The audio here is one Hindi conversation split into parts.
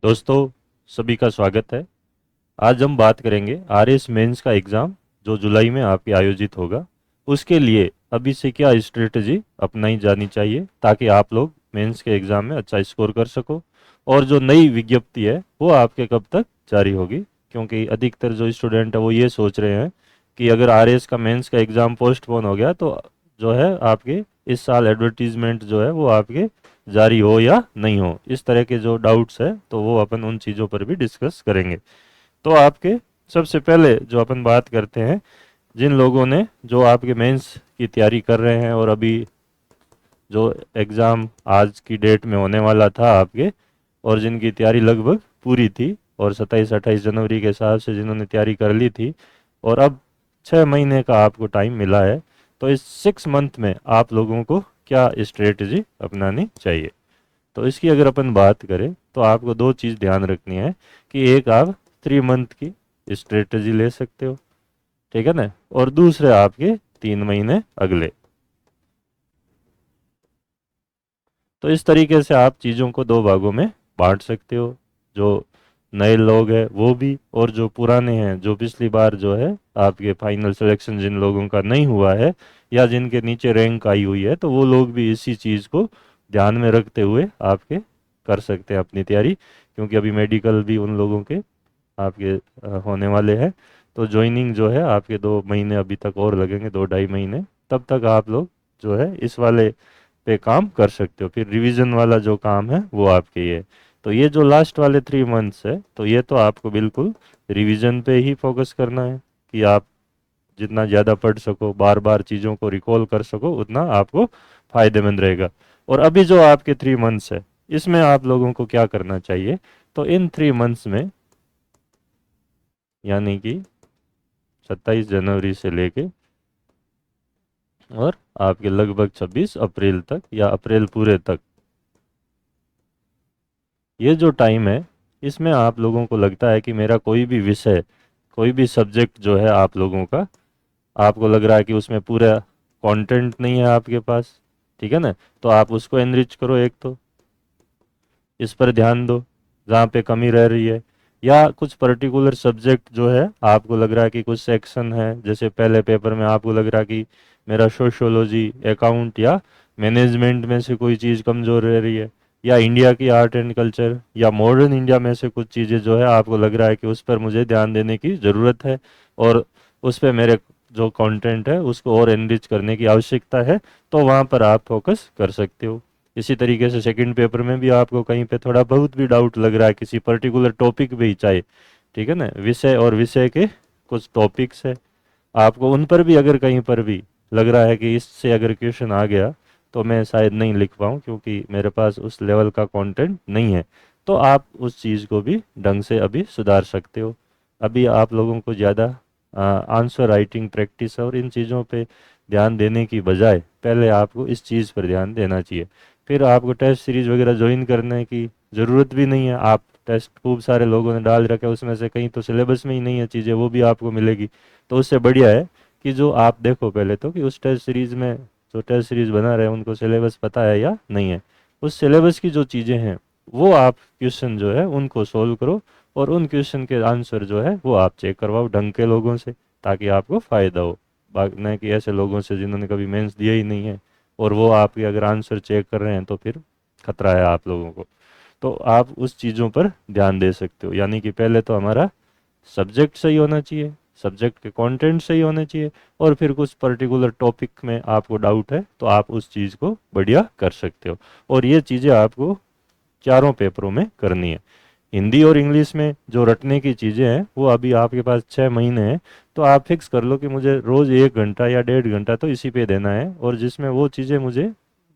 दोस्तों, सभी का स्वागत है। आज हम बात करेंगे आरएस मेंस का एग्ज़ाम जो जुलाई में आपके आयोजित होगा। उसके लिए अभी से क्या स्ट्रेटजी अपनाई जानी चाहिए ताकि आप लोग मेंस के एग्ज़ाम में अच्छा स्कोर कर सको। और जो नई विज्ञप्ति है वो आपके कब तक जारी होगी, क्योंकि अधिकतर जो स्टूडेंट है वो ये सोच रहे हैं कि अगर आरएस का मेंस का एग्ज़ाम पोस्टपोन हो गया तो जो है आपके इस साल एडवर्टीजमेंट जो है वो आपके जारी हो या नहीं हो। इस तरह के जो डाउट्स है तो वो अपन उन चीज़ों पर भी डिस्कस करेंगे। तो आपके सबसे पहले जो अपन बात करते हैं, जिन लोगों ने जो आपके मेंस की तैयारी कर रहे हैं और अभी जो एग्ज़ाम आज की डेट में होने वाला था आपके, और जिनकी तैयारी लगभग पूरी थी और 27-28 जनवरी के हिसाब से जिन्होंने तैयारी कर ली थी, और अब 6 महीने का आपको टाइम मिला है, तो इस 6 मंथ में आप लोगों को क्या स्ट्रेटजी अपनानी चाहिए। तो इसकी अगर अपन बात करें तो आपको दो चीज़ ध्यान रखनी है कि एक आप 3 मंथ की स्ट्रेटजी ले सकते हो, ठीक है ना, और दूसरे आपके 3 महीने अगले। तो इस तरीके से आप चीज़ों को दो भागों में बांट सकते हो। जो नए लोग हैं वो भी, और जो पुराने हैं, जो पिछली बार जो है आपके फाइनल सिलेक्शन जिन लोगों का नहीं हुआ है या जिनके नीचे रैंक आई हुई है, तो वो लोग भी इसी चीज़ को ध्यान में रखते हुए आपके कर सकते हैं अपनी तैयारी, क्योंकि अभी मेडिकल भी उन लोगों के आपके होने वाले हैं। तो ज्वाइनिंग जो है आपके 2 महीने अभी तक और लगेंगे, 2-2.5 महीने। तब तक आप लोग जो है इस वाले पे काम कर सकते हो, फिर रिवीजन वाला जो काम है वो आपके ये। तो ये जो लास्ट वाले 3 मंथ्स है तो ये तो आपको बिल्कुल रिवीजन पे ही फोकस करना है कि आप जितना ज़्यादा पढ़ सको, बार बार चीज़ों को रिकॉल कर सको, उतना आपको फायदेमंद रहेगा। और अभी जो आपके 3 मंथ्स है इसमें आप लोगों को क्या करना चाहिए, तो इन 3 मंथ्स में यानी कि 27 जनवरी से लेके और आपके लगभग 26 अप्रैल तक या अप्रैल पूरे तक, ये जो टाइम है इसमें आप लोगों को लगता है कि मेरा कोई भी विषय, कोई भी सब्जेक्ट जो है आप लोगों का, आपको लग रहा है कि उसमें पूरा कंटेंट नहीं है आपके पास, ठीक है ना, तो आप उसको एनरिच करो। एक तो इस पर ध्यान दो जहाँ पे कमी रह रही है, या कुछ पर्टिकुलर सब्जेक्ट जो है आपको लग रहा है कि कुछ सेक्शन है, जैसे पहले पेपर में आपको लग रहा है कि मेरा सोशियोलॉजी, अकाउंट या मैनेजमेंट में से कोई चीज़ कमज़ोर रह रही है, या इंडिया की आर्ट एंड कल्चर या मॉडर्न इंडिया में से कुछ चीज़ें जो है आपको लग रहा है कि उस पर मुझे ध्यान देने की ज़रूरत है, और उस पर मेरे जो कंटेंट है उसको और एनरिच करने की आवश्यकता है, तो वहाँ पर आप फोकस कर सकते हो। इसी तरीके से सेकंड पेपर में भी आपको कहीं पे थोड़ा बहुत भी डाउट लग रहा है किसी पर्टिकुलर टॉपिक पे ही, चाहे, ठीक है ना, विषय और विषय के कुछ टॉपिक्स है, आपको उन पर भी अगर कहीं पर भी लग रहा है कि इससे अगर क्वेश्चन आ गया तो मैं शायद नहीं लिख पाऊँ क्योंकि मेरे पास उस लेवल का कंटेंट नहीं है, तो आप उस चीज़ को भी ढंग से अभी सुधार सकते हो। अभी आप लोगों को ज़्यादा आंसर राइटिंग प्रैक्टिस और इन चीज़ों पे ध्यान देने की बजाय पहले आपको इस चीज़ पर ध्यान देना चाहिए। फिर आपको टेस्ट सीरीज वगैरह ज्वाइन करने की ज़रूरत भी नहीं है। आप टेस्ट खूब सारे लोगों ने डाल रखे, उसमें से कहीं तो सिलेबस में ही नहीं है चीज़ें, वो भी आपको मिलेगी। तो उससे बढ़िया है कि जो आप देखो पहले तो कि उस टेस्ट सीरीज में जो टेस्ट सीरीज बना रहे हैं उनको सिलेबस पता है या नहीं है। उस सिलेबस की जो चीज़ें हैं वो आप क्वेश्चन जो है उनको सोल्व करो, और उन क्वेश्चन के आंसर जो है वो आप चेक करवाओ ढंग के लोगों से, ताकि आपको फ़ायदा हो। न कि ऐसे लोगों से जिन्होंने कभी मेंस दिया ही नहीं है और वो आपके अगर आंसर चेक कर रहे हैं तो फिर खतरा है आप लोगों को। तो आप उस चीज़ों पर ध्यान दे सकते हो, यानी कि पहले तो हमारा सब्जेक्ट सही होना चाहिए, सब्जेक्ट के कंटेंट सही होने चाहिए, और फिर कुछ पर्टिकुलर टॉपिक में आपको डाउट है तो आप उस चीज़ को बढ़िया कर सकते हो। और ये चीज़ें आपको चारों पेपरों में करनी है। हिंदी और इंग्लिश में जो रटने की चीज़ें हैं वो अभी आपके पास 6 महीने हैं, तो आप फिक्स कर लो कि मुझे रोज़ 1 घंटा या 1.5 घंटा तो इसी पे देना है, और जिसमें वो चीज़ें मुझे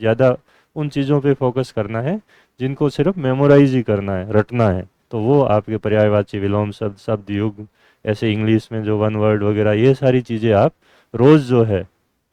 ज़्यादा उन चीज़ों पे फोकस करना है जिनको सिर्फ मेमोराइज ही करना है, रटना है। तो वो आपके पर्यायवाची, विलोम शब्द, शब्द युग, ऐसे इंग्लिश में जो वन वर्ड वगैरह, ये सारी चीज़ें आप रोज़ जो है,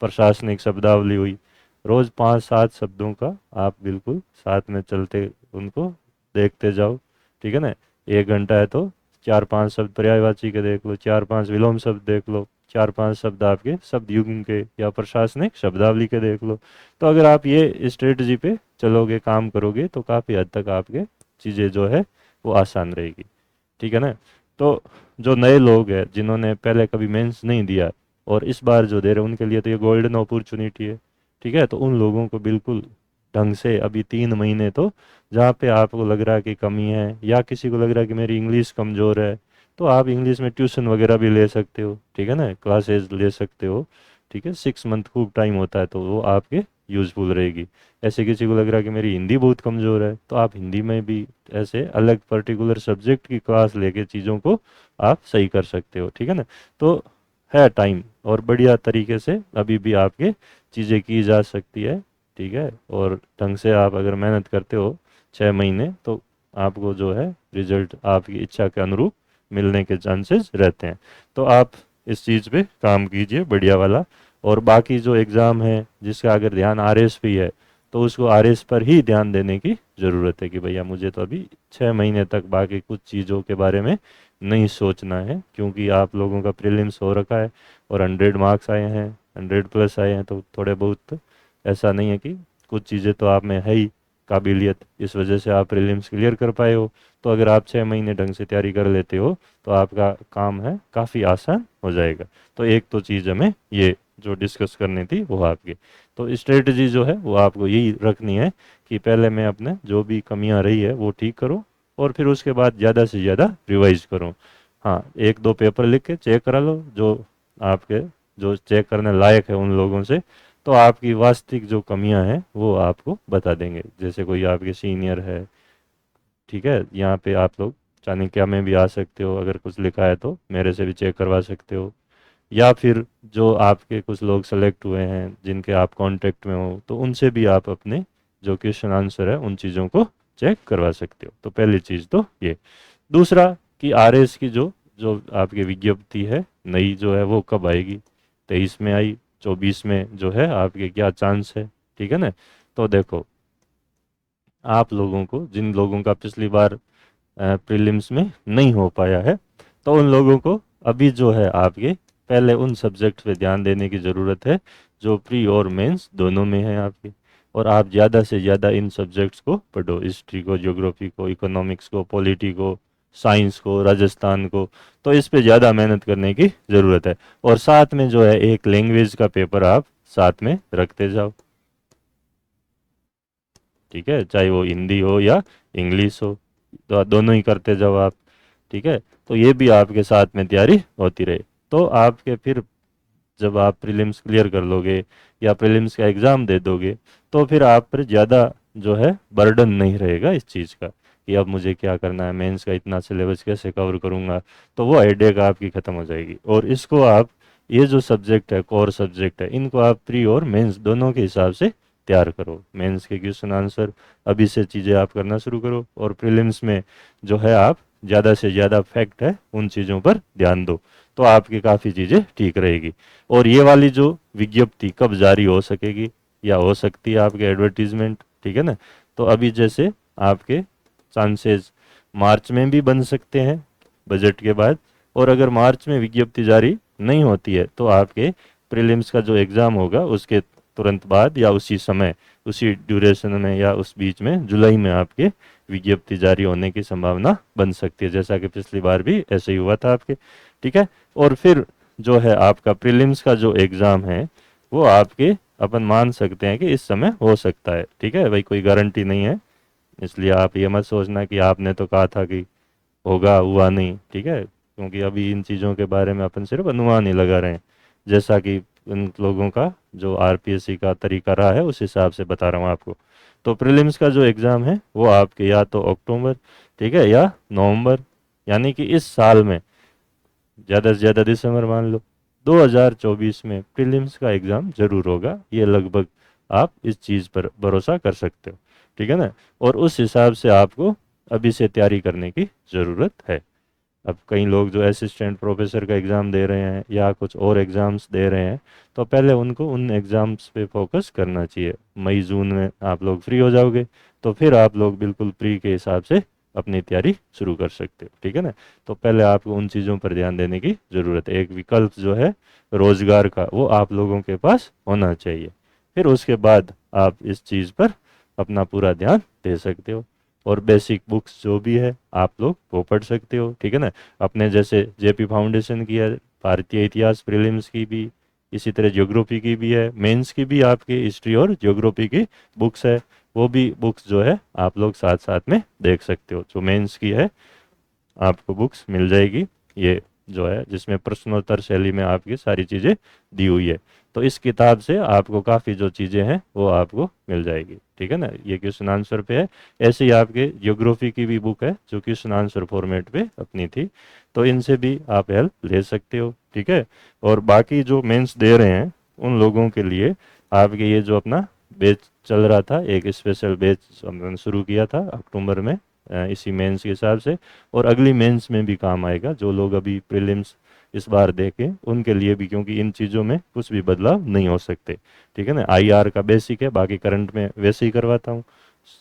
प्रशासनिक शब्दावली हुई, रोज़ 5-7 शब्दों का आप बिल्कुल साथ में चलते उनको देखते जाओ, ठीक है ना। 1 घंटा है तो 4-5 शब्द पर्यायवाची के देख लो, 4-5 विलोम शब्द देख लो, 4-5 शब्द आपके शब्द युग्म के या प्रशासनिक शब्दावली के देख लो। तो अगर आप ये स्ट्रेटजी पे चलोगे, काम करोगे, तो काफ़ी हद तक आपके चीज़ें जो है वो आसान रहेगी, ठीक है ना। तो जो नए लोग हैं जिन्होंने पहले कभी मेंस नहीं दिया और इस बार जो दे रहे हैं उनके लिए तो ये गोल्डन अपॉर्चुनिटी है, ठीक है। तो उन लोगों को बिल्कुल ढंग से अभी 3 महीने तो, जहाँ पे आपको लग रहा है कि कमी है या किसी को लग रहा है कि मेरी इंग्लिश कमज़ोर है, तो आप इंग्लिश में ट्यूशन वगैरह भी ले सकते हो, ठीक है ना, क्लासेस ले सकते हो, ठीक है। 6 मंथ खूब टाइम होता है तो वो आपके यूज़फुल रहेगी। ऐसे किसी को लग रहा है कि मेरी हिंदी बहुत कमज़ोर है, तो आप हिंदी में भी ऐसे अलग पर्टिकुलर सब्जेक्ट की क्लास लेके चीज़ों को आप सही कर सकते हो, ठीक है ना। तो है टाइम और बढ़िया तरीके से अभी भी आपके चीज़ें की जा सकती है, ठीक है। और ढंग से आप अगर मेहनत करते हो 6 महीने, तो आपको जो है रिजल्ट आपकी इच्छा के अनुरूप मिलने के चांसेस रहते हैं। तो आप इस चीज़ पे काम कीजिए बढ़िया वाला। और बाकी जो एग्ज़ाम है जिसका अगर ध्यान आरएस पे ही है, तो उसको आरएस पर ही ध्यान देने की ज़रूरत है कि भैया मुझे तो अभी 6 महीने तक बाकी कुछ चीज़ों के बारे में नहीं सोचना है, क्योंकि आप लोगों का प्रीलिम्स हो रखा है और 100 मार्क्स आए हैं, 100+ आए हैं, तो थोड़े बहुत ऐसा नहीं है कि कुछ चीज़ें तो आप में है ही काबिलियत, इस वजह से आप प्रीलिम्स क्लियर कर पाए हो। तो अगर आप 6 महीने ढंग से तैयारी कर लेते हो तो आपका काम है काफ़ी आसान हो जाएगा। तो एक तो चीज़ हमें ये जो डिस्कस करनी थी वो आपकी, तो स्ट्रेटजी जो है वो आपको यही रखनी है कि पहले मैं अपने जो भी कमियां रही है वो ठीक करूं और फिर उसके बाद ज़्यादा से ज़्यादा रिवाइज करूं। हाँ, 1-2 पेपर लिख के चेक करा लो, जो आपके जो चेक करने लायक है उन लोगों से, तो आपकी वास्तविक जो कमियां हैं वो आपको बता देंगे। जैसे कोई आपके सीनियर है, ठीक है, यहाँ पे आप लोग चाणक्य में भी आ सकते हो, अगर कुछ लिखा है तो मेरे से भी चेक करवा सकते हो, या फिर जो आपके कुछ लोग सेलेक्ट हुए हैं जिनके आप कांटेक्ट में हो, तो उनसे भी आप अपने जो क्वेश्चन आंसर है उन चीज़ों को चेक करवा सकते हो। तो पहली चीज़ तो ये। दूसरा कि आरएस की जो जो आपकी विज्ञप्ति है नई जो है वो कब आएगी, 23 में आई, 24 में जो है आपके क्या चांस है, ठीक है ना। तो देखो, आप लोगों को, जिन लोगों का पिछली बार प्रीलिम्स में नहीं हो पाया है, तो उन लोगों को अभी जो है आपके पहले उन सब्जेक्ट पे ध्यान देने की ज़रूरत है जो प्री और मेंस दोनों में है आपके। और आप ज़्यादा से ज़्यादा इन सब्जेक्ट्स को पढ़ो, हिस्ट्री को, ज्योग्राफी को, इकोनॉमिक्स को, पॉलिटी को, साइंस को, राजस्थान को। तो इस पे ज़्यादा मेहनत करने की ज़रूरत है। और साथ में जो है एक लैंग्वेज का पेपर आप साथ में रखते जाओ, ठीक है, चाहे वो हिंदी हो या इंग्लिश हो, तो दोनों ही करते जाओ आप, ठीक है। तो ये भी आपके साथ में तैयारी होती रहे, तो आपके फिर जब आप प्रीलिम्स क्लियर कर लोगे या प्रीलिम्स का एग्ज़ाम दे दोगे, तो फिर आप पर ज़्यादा जो है बर्डन नहीं रहेगा इस चीज़ का कि अब मुझे क्या करना है, मेंस का इतना सिलेबस कैसे कवर करूँगा। तो वो हेडेक आपकी ख़त्म हो जाएगी। और इसको आप, ये जो सब्जेक्ट है, कोर सब्जेक्ट है, इनको आप प्री और मेंस दोनों के हिसाब से तैयार करो। मेंस के क्वेश्चन आंसर अभी से चीज़ें आप करना शुरू करो, और प्रीलिम्स में जो है आप ज़्यादा से ज़्यादा फैक्ट है उन चीज़ों पर ध्यान दो, तो आपकी काफ़ी चीज़ें ठीक रहेगी। और ये वाली जो विज्ञप्ति कब जारी हो सकेगी या हो सकती है आपके एडवर्टीजमेंट, ठीक है ना। तो अभी जैसे आपके चांसेस मार्च में भी बन सकते हैं बजट के बाद, और अगर मार्च में विज्ञप्ति जारी नहीं होती है तो आपके प्रीलिम्स का जो एग्ज़ाम होगा उसके तुरंत बाद या उसी समय, उसी ड्यूरेशन में या उस बीच में जुलाई में आपके विज्ञप्ति जारी होने की संभावना बन सकती है, जैसा कि पिछली बार भी ऐसे ही हुआ था आपके, ठीक है। और फिर जो है आपका प्रीलिम्स का जो एग्ज़ाम है वो आपके, अपन मान सकते हैं कि इस समय हो सकता है, ठीक है भाई, कोई गारंटी नहीं है। इसलिए आप ये मत सोचना कि आपने तो कहा था कि होगा, हुआ नहीं, ठीक है, क्योंकि अभी इन चीज़ों के बारे में अपन सिर्फ अनुमान ही लगा रहे हैं, जैसा कि उन लोगों का जो आरपीएससी का तरीका रहा है उस हिसाब से बता रहा हूँ आपको। तो प्रीलिम्स का जो एग्ज़ाम है वो आपके या तो अक्टूबर, ठीक है, या नवंबर, यानी कि इस साल में, ज़्यादा से ज़्यादा दिसंबर मान लो, 2024 में प्रीलिम्स का एग्ज़ाम ज़रूर होगा, ये लगभग आप इस चीज़ पर भरोसा कर सकते हो, ठीक है ना। और उस हिसाब से आपको अभी से तैयारी करने की ज़रूरत है। अब कई लोग जो असिस्टेंट प्रोफेसर का एग्ज़ाम दे रहे हैं या कुछ और एग्ज़ाम्स दे रहे हैं, तो पहले उनको उन एग्ज़ाम्स पे फोकस करना चाहिए। मई जून में आप लोग फ्री हो जाओगे, तो फिर आप लोग बिल्कुल प्री के हिसाब से अपनी तैयारी शुरू कर सकते हो, ठीक है ना। तो पहले आपको उन चीज़ों पर ध्यान देने की ज़रूरत है। एक विकल्प जो है रोज़गार का, वो आप लोगों के पास होना चाहिए। फिर उसके बाद आप इस चीज़ पर अपना पूरा ध्यान दे सकते हो। और बेसिक बुक्स जो भी है आप लोग वो पढ़ सकते हो, ठीक है ना। अपने जैसे जेपी फाउंडेशन की है, भारतीय इतिहास प्रीलिम्स की भी, इसी तरह ज्योग्राफी की भी है, मेंस की भी आपकी हिस्ट्री और ज्योग्राफी की बुक्स है। वो भी बुक्स जो है आप लोग साथ साथ में देख सकते हो। जो मेंस की है आपको बुक्स मिल जाएगी, ये जो है जिसमें प्रश्नोत्तर शैली में आपकी सारी चीज़ें दी हुई है। तो इस किताब से आपको काफ़ी जो चीज़ें हैं वो आपको मिल जाएगी, ठीक है ना। ये क्वेश्चन आंसर पे है। ऐसे ही आपके ज्योग्राफी की भी बुक है जो क्वेश्चन आंसर फॉर्मेट पे अपनी थी, तो इनसे भी आप हेल्प ले सकते हो, ठीक है। और बाकी जो मेंस दे रहे हैं उन लोगों के लिए आपके ये जो अपना बैच चल रहा था, एक स्पेशल बैच हमने शुरू किया था अक्टूबर में, इसी मेंस के हिसाब से, और अगली मेंस में भी काम आएगा। जो लोग अभी प्रीलिम्स इस बार देखें उनके लिए भी, क्योंकि इन चीज़ों में कुछ भी बदलाव नहीं हो सकते, ठीक है ना। आईआर का बेसिक है, बाकी करंट में वैसे ही करवाता हूँ।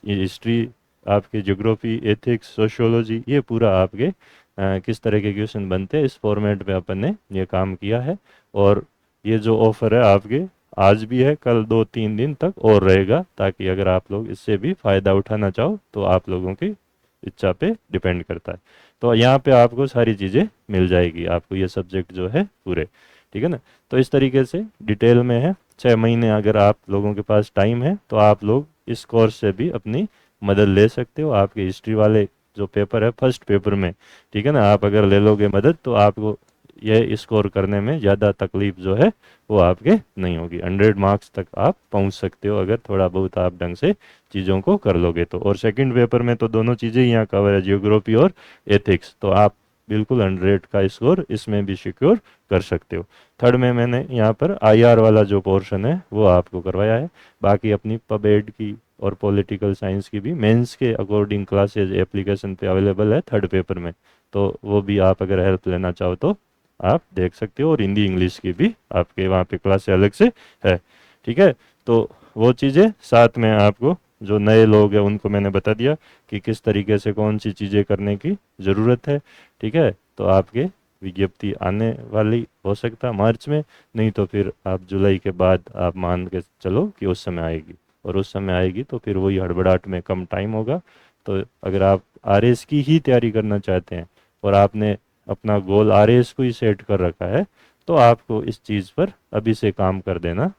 ये हिस्ट्री, आपके ज्योग्राफी, एथिक्स, सोशियोलॉजी, ये पूरा आपके किस तरह के क्वेश्चन बनते हैं इस फॉर्मेट पे अपन ने ये काम किया है। और ये जो ऑफर है आपके आज भी है, कल 2-3 दिन तक और रहेगा, ताकि अगर आप लोग इससे भी फ़ायदा उठाना चाहो तो आप लोगों की इच्छा पे डिपेंड करता है। तो यहाँ पे आपको सारी चीज़ें मिल जाएगी, आपको ये सब्जेक्ट जो है पूरे, ठीक है ना। तो इस तरीके से डिटेल में है। 6 महीने अगर आप लोगों के पास टाइम है तो आप लोग इस कोर्स से भी अपनी मदद ले सकते हो। आपके हिस्ट्री वाले जो पेपर है फर्स्ट पेपर में, ठीक है ना, आप अगर ले लोगे मदद तो आपको ये स्कोर करने में ज़्यादा तकलीफ जो है वो आपके नहीं होगी। 100 मार्क्स तक आप पहुंच सकते हो अगर थोड़ा बहुत आप ढंग से चीज़ों को कर लोगे तो। और सेकंड पेपर में तो दोनों चीज़ें ही यहाँ कवर है, जियोग्राफी और एथिक्स, तो आप बिल्कुल 100 का स्कोर इसमें भी सिक्योर कर सकते हो। थर्ड में मैंने यहाँ पर आईआर वाला जो पोर्शन है वो आपको करवाया है। बाकी अपनी पबएड की और पॉलिटिकल साइंस की भी मेंस के अकॉर्डिंग क्लासेज एप्लीकेशन पे अवेलेबल है थर्ड पेपर में, तो वो भी आप अगर हेल्प लेना चाहो तो आप देख सकते हो। और हिंदी इंग्लिश की भी आपके वहाँ पे क्लास अलग से है, ठीक है। तो वो चीज़ें साथ में आपको, जो नए लोग हैं उनको मैंने बता दिया कि किस तरीके से कौन सी चीज़ें करने की ज़रूरत है, ठीक है। तो आपके विज्ञप्ति आने वाली हो सकता है मार्च में, नहीं तो फिर आप जुलाई के बाद आप मान के चलो कि उस समय आएगी। और उस समय आएगी तो फिर वही हड़बड़ाहट में कम टाइम होगा। तो अगर आप आरएस की ही तैयारी करना चाहते हैं और आपने अपना गोल आरएस को ही सेट कर रखा है, तो आपको इस चीज़ पर अभी से काम कर देना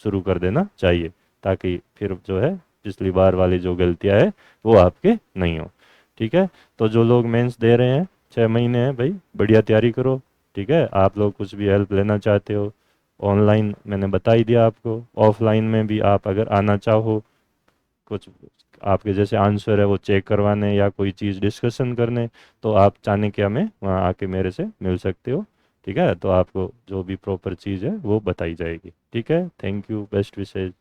शुरू कर देना चाहिए, ताकि फिर जो है पिछली बार वाली जो गलतियां है वो आपके नहीं हो, ठीक है। तो जो लोग मेंस दे रहे हैं 6 महीने हैं भाई, बढ़िया तैयारी करो, ठीक है। आप लोग कुछ भी हेल्प लेना चाहते हो ऑनलाइन मैंने बता ही दिया आपको, ऑफलाइन में भी आप अगर आना चाहो कुछ आपके जैसे आंसर है वो चेक करवाने या कोई चीज़ डिस्कशन करने, तो आप चाहे क्या में वहाँ आके मेरे से मिल सकते हो, ठीक है। तो आपको जो भी प्रॉपर चीज़ है वो बताई जाएगी, ठीक है। Thank you, best wishes.